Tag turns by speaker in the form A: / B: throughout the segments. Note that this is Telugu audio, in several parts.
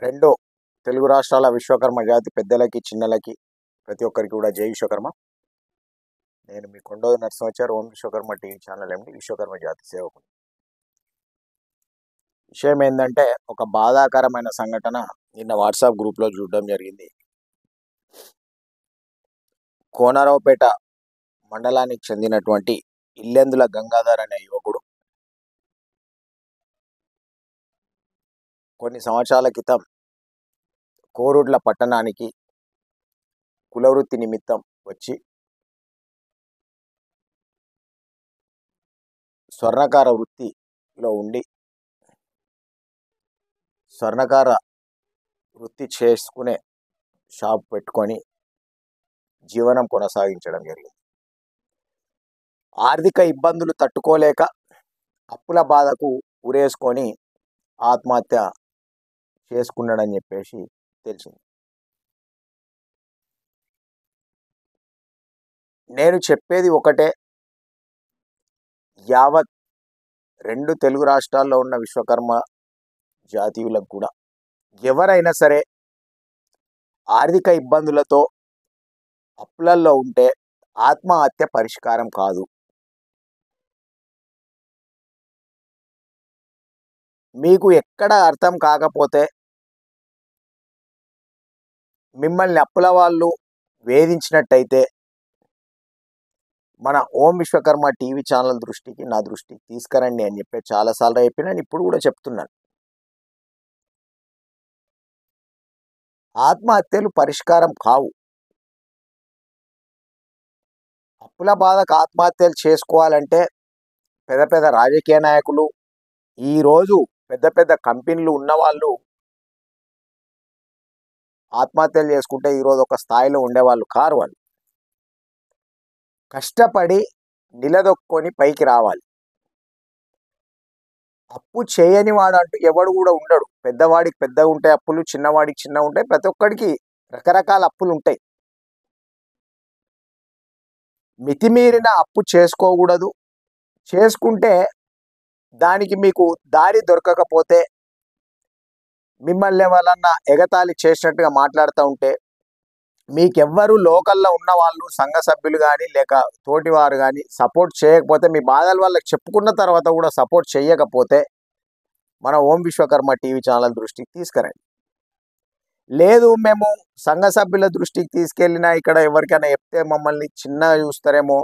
A: రెండు తెలుగు రాష్ట్రాల విశ్వకర్మ జాతి పెద్దలకి, చిన్నలకి ప్రతి ఒక్కరికి కూడా జై విశ్వకర్మ. నేను మీ Kondoju Narasimhachari, Om Vishwakarma TV channel MD, Vishwakarma జాతి సేవకుడు. విషయం ఏంటంటే, ఒక బాధాకరమైన సంఘటన నిన్న వాట్సాప్ గ్రూప్లో చూడడం జరిగింది. కోనరావుపేట మండలానికి చెందినటువంటి ఇల్లెందుల గంగాధర్ అనే యువకుడు కొన్ని సంవత్సరాల క్రితం కోరుట్ల పట్టణానికి కులవృత్తి నిమిత్తం వచ్చి స్వర్ణకార వృత్తిలో ఉండి స్వర్ణకార వృత్తి చేసుకునే షాప్ పెట్టుకొని జీవనం కొనసాగించడం జరిగింది. ఆర్థిక ఇబ్బందులు తట్టుకోలేక అప్పుల బాధకు ఉరేసుకొని ఆత్మహత్య చేసుకున్నాడని చెప్పేసి తెలిసింది. నేను చెప్పేది ఒకటే, యావత్ రెండు తెలుగు రాష్ట్రాల్లో ఉన్న విశ్వకర్మ జాతీయులకు కూడా ఎవరైనా సరే ఆర్థిక ఇబ్బందులతో అప్పులల్లో ఉంటే ఆత్మహత్య పరిష్కారం కాదు. మీకు ఎక్కడ అర్థం కాకపోతే మిమ్మల్ని అప్పుల వాళ్ళు వేధించినట్టయితే మన ఓం విశ్వకర్మ టీవీ ఛానల్ దృష్టికి, నా దృష్టికి తీసుకురండి అని చెప్పి చాలాసార్లు చెప్పినాను, ఇప్పుడు కూడా చెప్తున్నాను. ఆత్మహత్యలు పరిష్కారం కావు. అప్పుల బాధకు ఆత్మహత్యలు చేసుకోవాలంటే పెద్ద పెద్ద రాజకీయ నాయకులు, ఈరోజు పెద్ద పెద్ద కంపెనీలు ఉన్నవాళ్ళు ఆత్మహత్యలు చేసుకుంటే ఈరోజు ఒక స్థాయిలో ఉండేవాళ్ళు కారు. వాళ్ళు కష్టపడి నిలదొక్కొని పైకి రావాలి. అప్పు చేయని వాడు అంటూ ఎవడు కూడా ఉండడు. పెద్దవాడికి పెద్దగా ఉంటాయి అప్పులు, చిన్నవాడికి చిన్న ఉంటాయి. ప్రతి ఒక్కడికి రకరకాల అప్పులు ఉంటాయి. మితిమీరిన అప్పు చేసుకోకూడదు. చేసుకుంటే దానికి మీకు దారి దొరకకపోతే, మిమ్మల్ని ఎవరన్నా ఎగతాళి చేసినట్టుగా మాట్లాడుతూ ఉంటే, మీకెవ్వరు లోకల్లో ఉన్న వాళ్ళు, సంఘ సభ్యులు కానీ లేక తోటివారు కానీ సపోర్ట్ చేయకపోతే, మీ బాధల వాళ్ళకి చెప్పుకున్న తర్వాత కూడా సపోర్ట్ చేయకపోతే మన ఓం విశ్వకర్మ టీవీ ఛానల్ దృష్టికి తీసుకురండి. లేదు మేము సంఘ సభ్యుల దృష్టికి తీసుకెళ్ళినా ఇక్కడ ఎవరికైనా చెప్తే మమ్మల్ని చిన్నగా చూస్తారేమో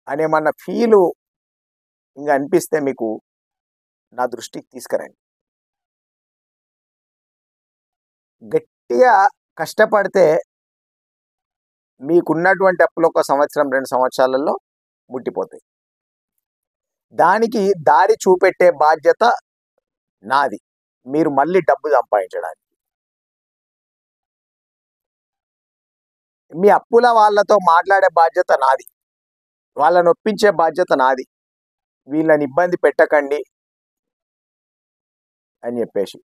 A: అనేమన్న ఫీలు ఇంకా అనిపిస్తే మీకు నా దృష్టికి తీసుకురండి. గట్టిగా కష్టపడితే మీకున్నటువంటి అప్పులు ఒక సంవత్సరం 2 సంవత్సరాలలో ముట్టిపోతాయి. దానికి దారి చూపెట్టే బాధ్యత నాది, మీరు మళ్ళీ డబ్బు సంపాదించడానికి. మీ అప్పుల వాళ్ళతో మాట్లాడే బాధ్యత నాది, వాళ్ళని ఒప్పించే బాధ్యత నాది. వీళ్ళని ఇబ్బంది పెట్టకండి అని చెప్పేసి.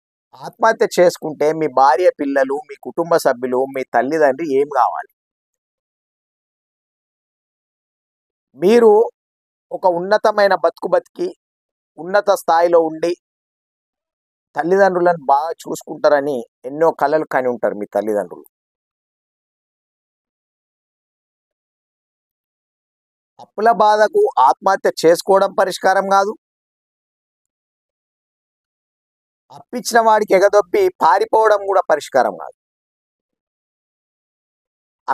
A: ఆత్మహత్య చేసుకుంటే మీ భార్య, పిల్లలు, మీ కుటుంబ సభ్యులు, మీ తల్లిదండ్రి ఏం కావాలి? మీరు ఒక ఉన్నతమైన బతుకు బతికి ఉన్నత స్థాయిలో ఉండి తల్లిదండ్రులను బాగా చూసుకుంటారని ఎన్నో కలలు కని ఉంటారు మీ తల్లిదండ్రులు. అప్పుల బాధకు ఆత్మహత్య చేసుకోవడం పరిష్కారం కాదు. అప్పిచ్చిన వాడికి ఎగదొప్పి పారిపోవడం కూడా పరిష్కారం కాదు.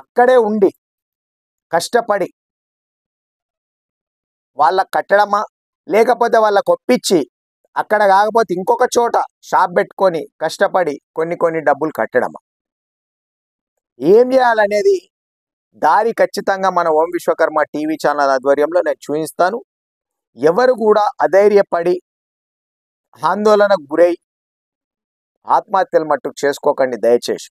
A: అక్కడే ఉండి కష్టపడి వాళ్ళకు కట్టడమా, లేకపోతే వాళ్ళకు ఒప్పించి అక్కడ కాకపోతే ఇంకొక చోట షాప్ పెట్టుకొని కష్టపడి కొన్ని డబ్బులు కట్టడమా? ఏం చేయాలనేది దారి ఖచ్చితంగా మన ఓం విశ్వకర్మ టీవీ ఛానల్ ఆధ్వర్యంలో నేను చూపిస్తాను. ఎవరు కూడా అధైర్యపడి ఆందోళనకు గురై ఆత్మహత్యలు మట్టుకు చేసుకోకండి దయచేసి.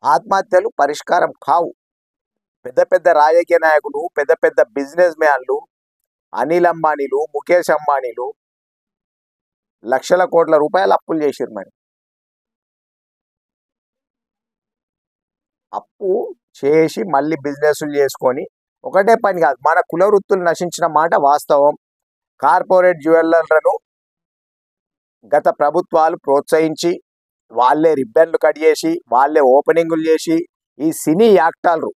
A: ఆత్మహత్యలు పరిష్కారం కావు. పెద్ద పెద్ద రాజకీయ నాయకులు, పెద్ద పెద్ద బిజినెస్ మ్యాన్లు, అనిల్ అంబానీలు, ముఖేష్ అంబానీలు లక్షల కోట్ల రూపాయలు అప్పులు చేసిరు. మరి అప్పు చేసి మళ్ళీ బిజినెస్లు చేసుకొని ఒకటే పని కాదు. మన కుల వృత్తులు నశించిన మాట వాస్తవం. కార్పొరేట్ జ్యువెలర్లను గత ప్రభుత్వాలు ప్రోత్సహించి వాళ్ళే రిబ్బన్లు కట్ చేసి వాళ్ళే ఓపెనింగులు చేసి ఈ సినీ యాక్టర్లు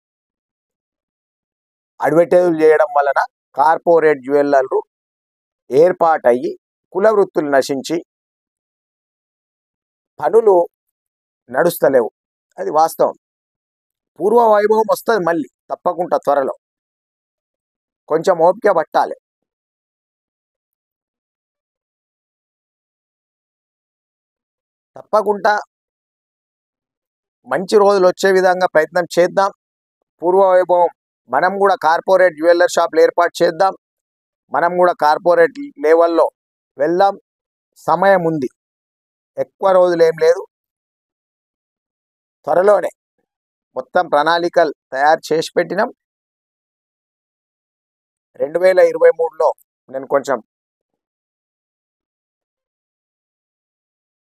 A: అడ్వర్టైజులు చేయడం వలన కార్పొరేట్ జ్యువెలర్లు ఏర్పాటయ్యి కుల వృత్తులు నశించి పనులు నడుస్తలేవు. అది వాస్తవం. పూర్వ వైభవం వస్తుంది మళ్ళీ తప్పకుండా త్వరలో. కొంచెం ఓపిక పట్టాలి. తప్పకుండా మంచి రోజులు వచ్చే విధంగా ప్రయత్నం చేద్దాం. పూర్వ వైభవం మనం కూడా కార్పొరేట్ జ్యువెలర్ షాప్లు ఏర్పాటు చేద్దాం. మనం కూడా కార్పొరేట్ లెవెల్లో వెళ్దాం. సమయం ఉంది, ఎక్కువ రోజులు ఏం లేదు. త్వరలోనే మొత్తం ప్రణాళికలు తయారు చేసి పెట్టినాం. 2023లో నేను కొంచెం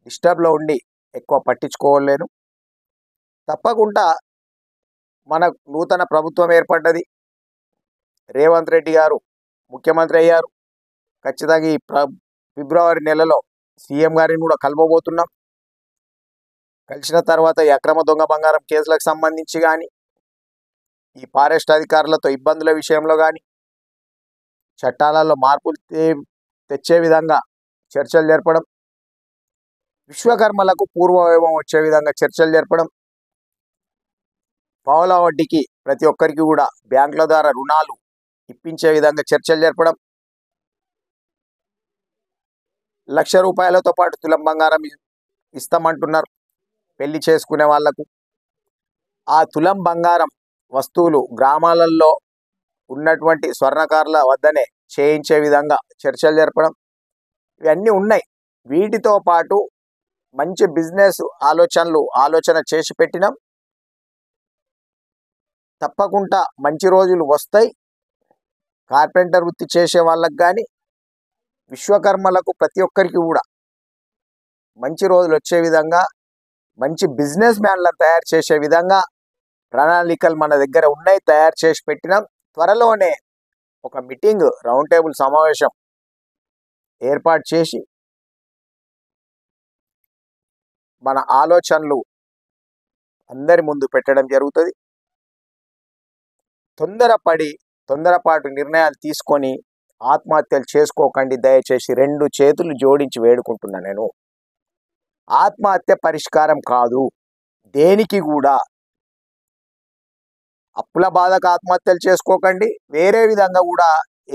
A: డిస్టర్బ్లో ఉండి ఎక్కువ పట్టించుకోలేను. తప్పకుండా మన నూతన ప్రభుత్వం ఏర్పడ్డది. రేవంత్ రెడ్డి గారు ముఖ్యమంత్రి అయ్యారు. ఖచ్చితంగా ఈ ఫిబ్రవరి నెలలో సీఎం గారిని కూడా కలవబోతున్నాం. కలిసిన తర్వాత ఈ అక్రమ దొంగ బంగారం కేసులకు సంబంధించి కానీ, ఈ ఫారెస్ట్ అధికారులతో ఇబ్బందుల విషయంలో కానీ, చట్టాలలో మార్పులు తెచ్చే విధంగా చర్చలు జరపడం, విశ్వకర్మలకు పూర్వవైభవం వచ్చే విధంగా చర్చలు జరపడం, పావుల వడ్డీకి ప్రతి ఒక్కరికి కూడా బ్యాంకుల ద్వారా రుణాలు ఇప్పించే విధంగా చర్చలు జరపడం, 1,00,000 రూపాయలతో పాటు తులం బంగారం ఇస్తామంటున్నారు పెళ్లి చేసుకునే వాళ్లకు. ఆ తులం బంగారం వస్తువులు గ్రామాలలో ఉన్నటువంటి స్వర్ణకారుల వద్దనే చేయించే విధంగా చర్చలు జరపడం, ఇవన్నీ ఉన్నాయి. వీటితో పాటు మంచి బిజినెస్ ఆలోచన చేసి పెట్టినాం. తప్పకుండా మంచి రోజులు వస్తాయి. కార్పెంటర్ వృత్తి చేసే వాళ్ళకు కానీ, విశ్వకర్మలకు ప్రతి ఒక్కరికి కూడా మంచి రోజులు వచ్చే విధంగా, మంచి బిజినెస్ మ్యాన్లను తయారు చేసే విధంగా ప్రణాళికలు మన దగ్గర ఉన్నాయి, తయారు చేసి పెట్టినాం. త్వరలోనే ఒక మీటింగ్, రౌండ్ టేబుల్ సమావేశం ఏర్పాటు చేసి మన ఆలోచనలు అందరి ముందు పెట్టడం జరుగుతుంది. తొందరపాటు నిర్ణయాలు తీసుకొని ఆత్మహత్యలు చేసుకోకండి దయచేసి. 2 చేతులు జోడించి వేడుకుంటున్నా నేను. ఆత్మహత్య పరిష్కారం కాదు దేనికి కూడా. అప్పుల బాధకు ఆత్మహత్యలు చేసుకోకండి. వేరే విధంగా కూడా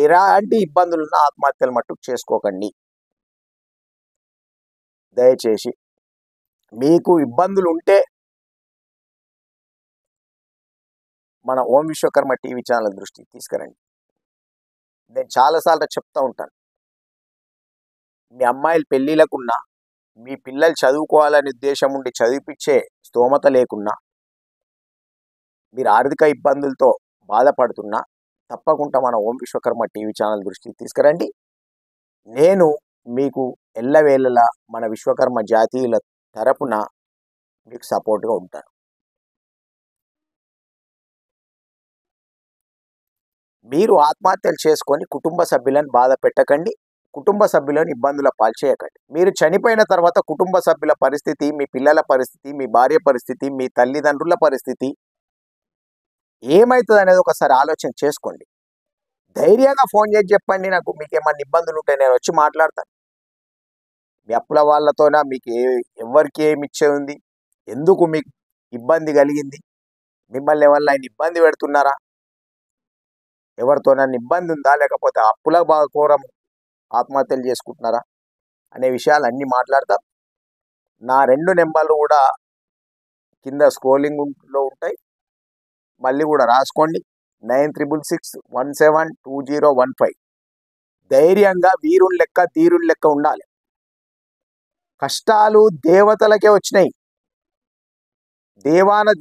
A: ఎలాంటి ఇబ్బందులున్న ఆత్మహత్యలు మట్టుకు చేసుకోకండి దయచేసి. మీకు ఇబ్బందులు ఉంటే మన ఓం విశ్వకర్మ టీవీ ఛానల్ దృష్టికి తీసుకురండి. నేను చాలాసార్లు చెప్తా ఉంటాను, మీ అమ్మాయిలు పెళ్ళిళ్ళకున్నా, మీ పిల్లలు చదువుకోవాలనే ఉద్దేశం ఉండి చదివిపించే స్తోమత లేకున్నా, మీరు ఆర్థిక ఇబ్బందులతో బాధపడుతున్నా, తప్పకుండా మన ఓం విశ్వకర్మ టీవీ ఛానల్ దృష్టికి తీసుకురండి. నేను మీకు ఎల్లవేళలా మన విశ్వకర్మ జాతీయుల తరపున మీకు సపోర్ట్గా ఉంటాను. మీరు ఆత్మహత్యలు చేసుకొని కుటుంబ సభ్యులను బాధ పెట్టకండి, కుటుంబ సభ్యులను ఇబ్బందుల పాల్చేయకండి. మీరు చనిపోయిన తర్వాత కుటుంబ సభ్యుల పరిస్థితి, మీ పిల్లల పరిస్థితి, మీ భార్య పరిస్థితి, మీ తల్లిదండ్రుల పరిస్థితి ఏమవుతుంది అనేది ఒకసారి ఆలోచన చేసుకోండి. ధైర్యంగా ఫోన్ చేసి చెప్పండి, నాకు మీకు ఏమన్నా ఇబ్బందులు ఉంటే నేను వచ్చి మాట్లాడతాను. మీ అప్పుల వాళ్ళతోనా, మీకు ఎవరికి ఏమి ఇచ్చే ఉంది, ఎందుకు మీకు ఇబ్బంది కలిగింది, మిమ్మల్ని ఎవరైనా ఇబ్బంది పెడుతున్నారా, ఎవరితోనన్నా ఇబ్బంది ఉందా, లేకపోతే అప్పుల కోరం ఆత్మహత్యలు చేసుకుంటున్నారా అనే విషయాలు అన్నీ మాట్లాడతాం. నా 2 నెంబర్లు కూడా కింద స్క్రోలింగ్లో ఉంటాయి, మళ్ళీ కూడా రాసుకోండి. 9666172015. ధైర్యంగా వీరుని లెక్క ధీరుని లెక్క ఉండాలి. కష్టాలు దేవతలకే వచ్చినాయి,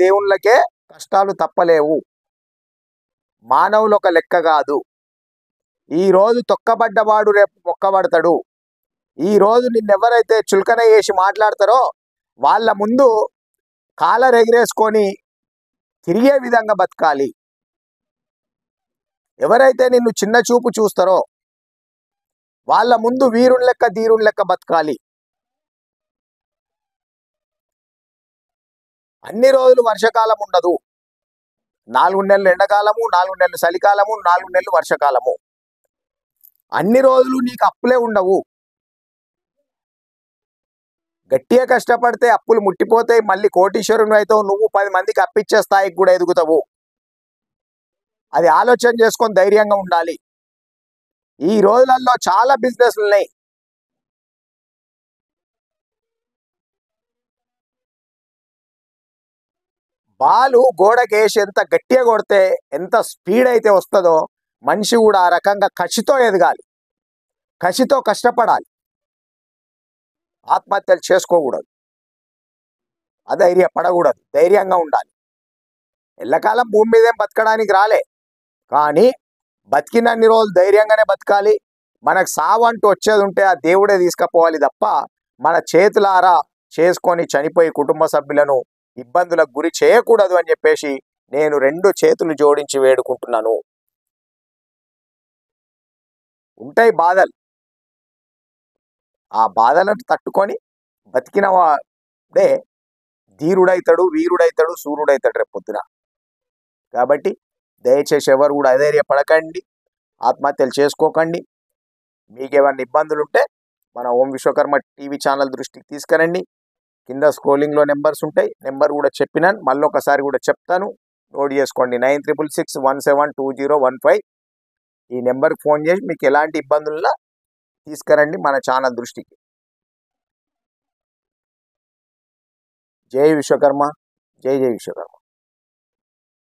A: దేవుళ్ళకే కష్టాలు తప్పలేవు. మానవులు ఒక లెక్క కాదు. ఈరోజు తొక్కబడ్డవాడు రేపు మొక్కబడతాడు. ఈరోజు నిన్నెవరైతే చులకన చేసి మాట్లాడతారో వాళ్ళ ముందు కాలర్ ఎగిరేసుకొని తిరిగే విధంగా బతకాలి. ఎవరైతే నిన్ను చిన్న చూపు చూస్తారో వాళ్ళ ముందు వీరుని లెక్క ధీరుని లెక్క బతకాలి. అన్ని రోజులు వర్షకాలం ఉండదు. 4 నెలలు ఎండాకాలము, 4 నెలలు చలికాలము, 4 నెలలు వర్షకాలము. అన్ని రోజులు నీకు అప్పులే ఉండవు. గట్టిగా కష్టపడితే అప్పులు ముట్టిపోతాయి. మళ్ళీ కోటీశ్వరుని అవుతావు. నువ్వు 10 మందికి అప్పిచ్చే స్థాయికి కూడా ఎదుగుతావు. అది ఆలోచన చేసుకొని ధైర్యంగా ఉండాలి. ఈ రోజులలో చాలా బిజినెస్లు ఉన్నాయి. బాలు గోడకేసి ఎంత గట్టిగా కొడితే ఎంత స్పీడ్ అయితే వస్తుందో మనిషి కూడా ఆ రకంగా కసితో ఎదగాలి, కసితో కష్టపడాలి. ఆత్మహత్యలు చేసుకోకూడదు, అధైర్యపడకూడదు, ధైర్యంగా ఉండాలి. ఎల్లకాలం భూమి మీదేం బతకడానికి రాలే, కానీ బతికినన్ని రోజులు ధైర్యంగానే బతకాలి. మనకు సావు అంటూ వచ్చేది ఉంటే ఆ దేవుడే తీసుకుపోవాలి తప్ప మన చేతులారా చేసుకొని చనిపోయి కుటుంబ సభ్యులను ఇబ్బందులకు గురి చేయకూడదు అని చెప్పేసి నేను 2 చేతులు జోడించి వేడుకుంటున్నాను. ఉంటాయి బాధలు, ఆ బాధలను తట్టుకొని బతికిన వాడే ధీరుడైతాడు, వీరుడైతాడు, సూర్యుడైతాడు రేపు పొద్దున. కాబట్టి దయచేసి ఎవరు కూడా అధైర్యపడకండి, ఆత్మహత్యలు చేసుకోకండి. మీకేమైనా ఇబ్బందులు ఉంటే మన ఓం విశ్వకర్మ టీవీ ఛానల్ దృష్టికి తీసుకురండి. కింద స్క్రోలింగ్లో నెంబర్స్ ఉంటాయి, నెంబర్ కూడా చెప్పినాను, మళ్ళీ ఒకసారి కూడా చెప్తాను, నోట్ చేసుకోండి. 9666172015. ఈ నెంబర్కి ఫోన్ చేసి మీకు ఎలాంటి ఇబ్బందుల్లో తీసుకురండి మన ఛానల్ దృష్టికి. జై విశ్వకర్మ, జై జై విశ్వకర్మ.